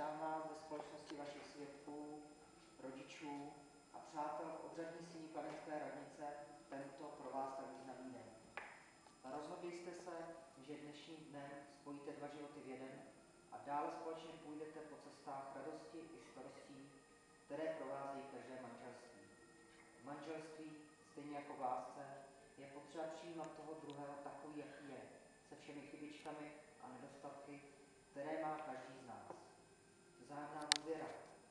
Vítám vás ve společnosti vašich svědků, rodičů a přátel v obřadní síni Kladenské radnice tento pro vás tak významný den. Rozhodli jste se, že dnešním dnem spojíte dva životy v jeden a dále společně půjdete po cestách radosti i starostí, které provázejí každé manželství. V manželství, stejně jako v lásce, je potřeba přijímat toho druhého takový, jaký je, se všemi chybičkami a nedostatky, které má každý z nás. Vzájemná důvěra,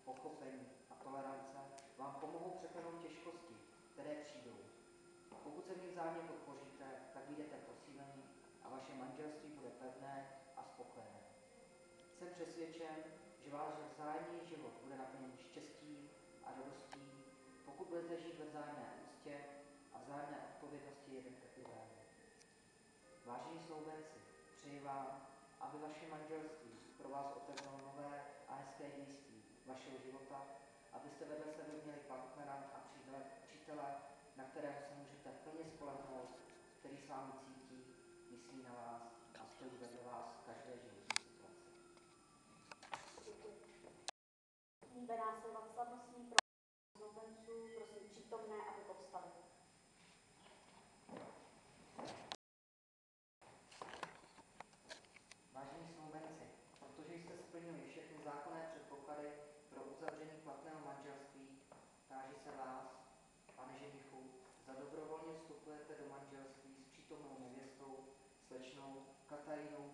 pochopení a tolerance vám pomohou překlenout těžkosti, které přijdou. Pokud se v nich vzájemně podpoříte, tak vyjdete posílení a vaše manželství bude pevné a spokojené. Jsem přesvědčen, že váš vzájemný život bude naplněn štěstím a radostí, pokud budete žít ve vzájemné úctě a vzájemné odpovědnosti jeden ke druhému. Vážení snoubenci, přeji vám, aby vaše manželství pro vás otevřelo nové a hezké dějství vašeho života, abyste vedle sebe měli partnera a přítele, na kterého se můžete plně spolehnout, který s vámi cítí, myslí na vás a stojí vedle vás v každé životní situaci. Bude následovat slavnostní pro snoubenců, prosím přítomné, aby povstali. Vážení snoubenci, protože jste splnili všechny zákonné předpoklady pro uzavření platného manželství, táži se vás, pane ženichu, zda dobrovolně vstupujete do manželství s přítomnou nevěstou, slečnou Katarínou